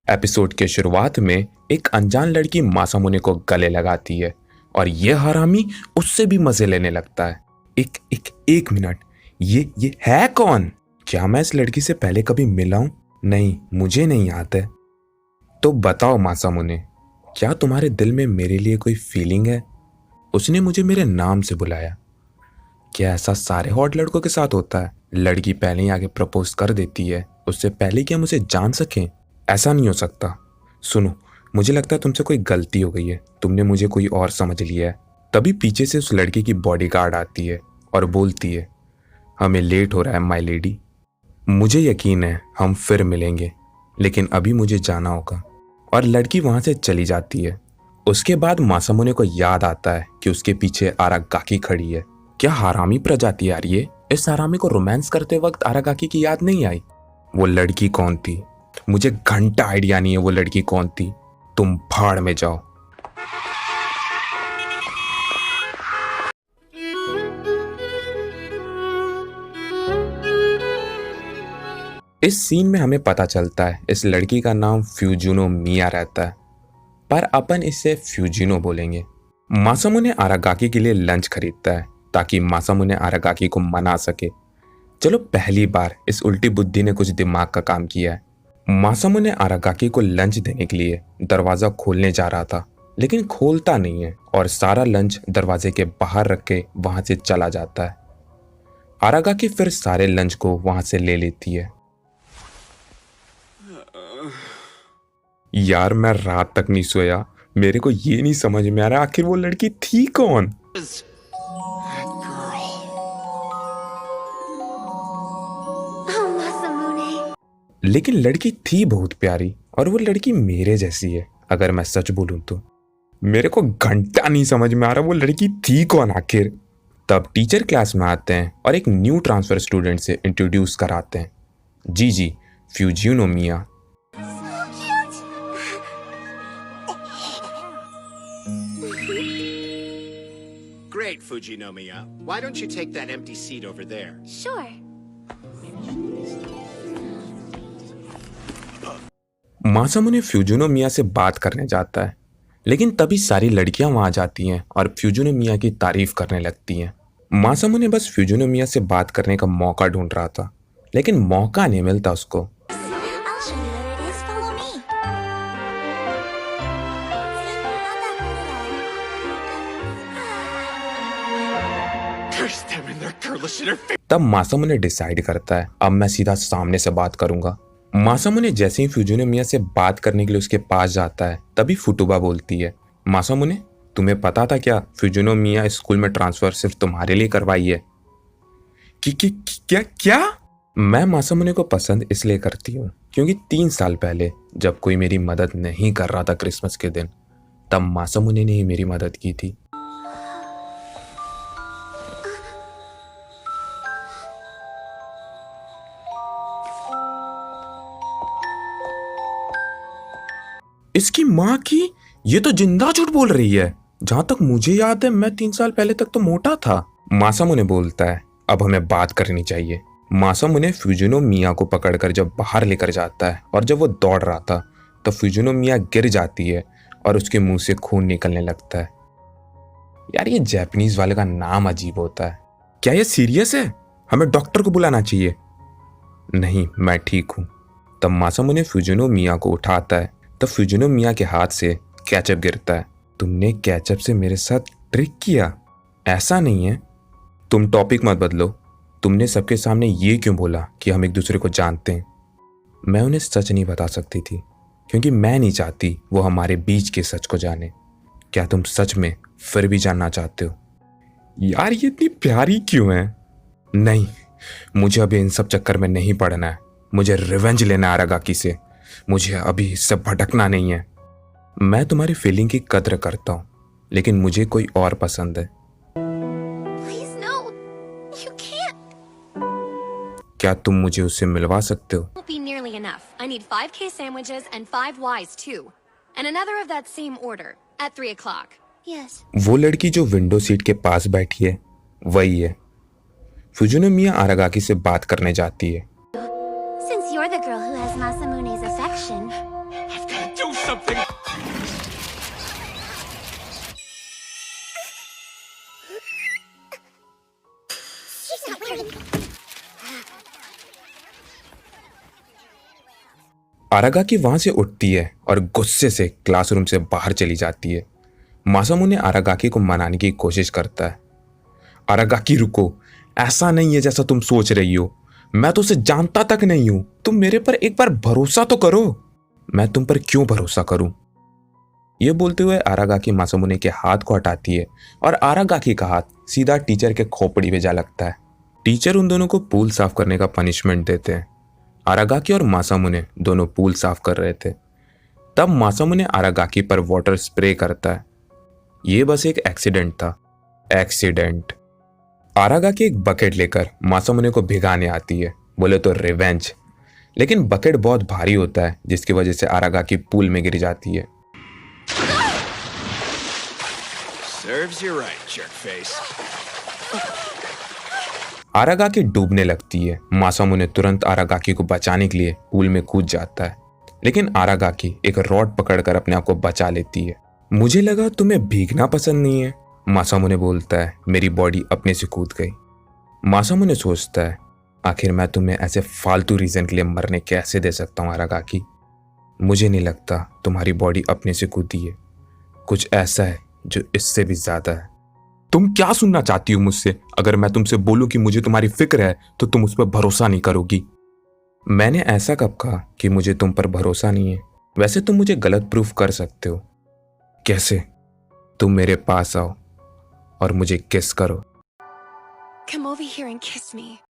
Episode के शुरुआत में एक अनजान लड़की मासामुने को गले लगाती है और ये हरामी उससे भी मजे लेने लगता है। एक मिनट, ये है कौन? क्या मैं इस लड़की से पहले कभी मिला हूं? नहीं, मुझे नहीं याद है। तो बताओ मासामुने, क्या तुम्हारे दिल में मेरे लिए कोई फीलिंग है? उसने मुझे मेरे नाम से बुलाया। क्या ऐसा सारे हॉट लड़कों के साथ होता है? लड़की पहले ही आगे प्रपोज कर देती है, उससे पहले कि हम उसे जान सकें? ऐसा नहीं हो सकता। सुनो, मुझे लगता है तुमसे कोई गलती हो गई है, तुमने मुझे कोई और समझ लिया है। तभी पीछे से उस लड़की की बॉडीगार्ड आती है और बोलती है, हमें लेट हो रहा है माय लेडी। मुझे यकीन है हम फिर मिलेंगे, लेकिन अभी मुझे जाना होगा। और लड़की वहां से चली जाती है। उसके बाद मासामुने को याद आता है कि उसके पीछे आरागाकी खड़ी है। क्या हरामी प्रजाति आ रही है? इस हरामी को रोमांस करते वक्त आरागाकी की याद नहीं आई? वो लड़की कौन थी? मुझे घंटा आइडिया नहीं है वो लड़की कौन थी। तुम भाड़ में जाओ। इस सीन में हमें पता चलता है इस लड़की का नाम फ्यूजुनो मिया रहता है, पर अपन इसे फ्यूजिनो बोलेंगे। मासामुने आरागाकी के लिए लंच खरीदता है ताकि मासामुने आरागाकी को मना सके। चलो, पहली बार इस उल्टी बुद्धि ने कुछ दिमाग का काम किया है। मासामुने आरागाकी को लंच देने के लिए दरवाजा खोलने जा रहा था, लेकिन खोलता नहीं है और सारा लंच दरवाजे के बाहर रख के वहां से चला जाता है। आरागाकी फिर सारे लंच को वहां से ले लेती है। यार, मैं रात तक नहीं सोया। मेरे को ये नहीं समझ में आ रहा आखिर वो लड़की थी कौन? लेकिन लड़की थी बहुत प्यारी और वो लड़की मेरे जैसी है, अगर मैं सच बोलूं तो। मेरे को घंटा नहीं समझ में आ रहा वो लड़की थी कौन आखिर। तब टीचर क्लास में आते हैं और एक न्यू ट्रांसफर स्टूडेंट से इंट्रोड्यूस कराते हैं। जी, फ्यूजिनो मिया। Great, Fujinomiya. Why don't you take that empty seat over there? Sure. मासामुने फ्यूजिनो मिया से बात करने जाता है, लेकिन तभी सारी लड़कियां वहां जाती हैं और फ्यूजिनो मिया की तारीफ करने लगती हैं। मासामुने बस फ्यूजिनो मिया से बात करने का मौका ढूंढ रहा था, लेकिन मौका नहीं मिलता उसको। I'll show you where it is. Follow me. Curse them and their girlish interference. तब मासामुने डिसाइड करता है, अब मैं सीधा सामने से बात करूंगा। मासामुने जैसे ही फ्यूजिनो मिया से बात करने के लिए उसके पास जाता है, तभी फुटुबा बोलती है, मासामुने, तुम्हें पता था क्या फ्यूजिनो मिया स्कूल में ट्रांसफर सिर्फ तुम्हारे लिए करवाई है? क्या? मैं मासामुने को पसंद इसलिए करती हूँ क्योंकि 3 साल पहले जब कोई मेरी मदद नहीं कर रहा था क्रिसमस के दिन, तब मासामुने ने ही मेरी मदद की थी। इसकी माँ की, ये तो जिंदा झूठ बोल रही है। जहां तक मुझे याद है मैं 3 साल पहले तक तो मोटा था। मासामुने बोलता है, अब हमें बात करनी चाहिए। मासामुने फ्यूजिनो मिया को पकड़कर जब बाहर लेकर जाता है और जब वो दौड़ रहा था तो फ्यूजिनो मिया गिर जाती है और उसके मुंह से खून निकलने लगता है। यार, ये जापानीज वाले का नाम अजीब होता है। क्या ये सीरियस है? हमें डॉक्टर को बुलाना चाहिए। नहीं, मैं ठीक हूं। तब मासामुने फ्यूजिनो मिया को उठाता है, तब फ्यूजिनो मिया के हाथ से केचप गिरता है। तुमने केचप से मेरे साथ ट्रिक किया? ऐसा नहीं है। तुम टॉपिक मत बदलो। तुमने सबके सामने ये क्यों बोला कि हम एक दूसरे को जानते हैं? मैं उन्हें सच नहीं बता सकती थी क्योंकि मैं नहीं चाहती वो हमारे बीच के सच को जाने। क्या तुम सच में फिर भी जानना चाहते हो? यार, ये इतनी प्यारी क्यों है? नहीं, मुझे अभी इन सब चक्कर में नहीं पड़ना है। मुझे रिवेंज लेना है आरागाकी से। मुझे अभी इससे भटकना नहीं है। मैं तुम्हारी फीलिंग की कद्र करता हूं, लेकिन मुझे कोई और पसंद है। Please, no. You can't. क्या तुम मुझे उससे मिलवा सकते हो? Won't be nearly enough. I need 5K sandwiches and 5 Ys too. And another of that same order at 3 o'clock. Yes. वो लड़की जो विंडो सीट के पास बैठी है, वही है। फ्यूजिनो मिया आरागाकी से बात करने जाती है। Since you're the girl who has Masamune's affection, something. आरागाकी वहां से उठती है और गुस्से से क्लासरूम से बाहर चली जाती है। मासामुने आरागाकी को मनाने की कोशिश करता है। आरागाकी रुको, ऐसा नहीं है जैसा तुम सोच रही हो। मैं तो उसे जानता तक नहीं हूं। तुम मेरे पर एक बार भरोसा तो करो। मैं तुम पर क्यों भरोसा करूं? यह बोलते हुए आरागाकी मासामुने के हाथ को हटाती है और आरागाकी का हाथ सीधा टीचर के खोपड़ी में जा लगता है। टीचर उन दोनों को पूल साफ करने का पनिशमेंट देते हैं। आरागाकी और मासामुने दोनों पूल साफ कर रहे थे। तब मासामुने आरागाकी पर वाटर स्प्रे करता है। यह बस एक एक्सीडेंट था। एक्सीडेंट। आरागाकी एक बकेट लेकर मासामुने को भिगाने आती है, बोले तो रिवेंज। लेकिन बकेट बहुत भारी होता है जिसकी वजह से आरागाकी पूल में गिर जाती है। Serves you right, jerk face. आरागाकी डूबने लगती है। मासामुने तुरंत आरागाकी को बचाने के लिए पूल में कूद जाता है, लेकिन आरागाकी एक रॉड पकड़कर अपने आप को बचा लेती है। मुझे लगा तुम्हें भीगना पसंद नहीं है, मासामुने बोलता है। मेरी बॉडी अपने से कूद गई। मासामुने सोचता है, आखिर मैं तुम्हें ऐसे फालतू रीजन के लिए मरने कैसे दे सकता हूँ आरागाकी। मुझे नहीं लगता तुम्हारी बॉडी अपने से कूदी है। कुछ ऐसा है जो इससे भी ज्यादा है। तुम क्या सुनना चाहती हो मुझसे? अगर मैं तुमसे बोलूं कि मुझे तुम्हारी फिक्र है तो तुम उस पर भरोसा नहीं करोगी। मैंने ऐसा कब कहा कि मुझे तुम पर भरोसा नहीं है? वैसे तुम मुझे गलत प्रूफ कर सकते हो। कैसे? तुम मेरे पास आओ और मुझे किस करो। Come over here and kiss me.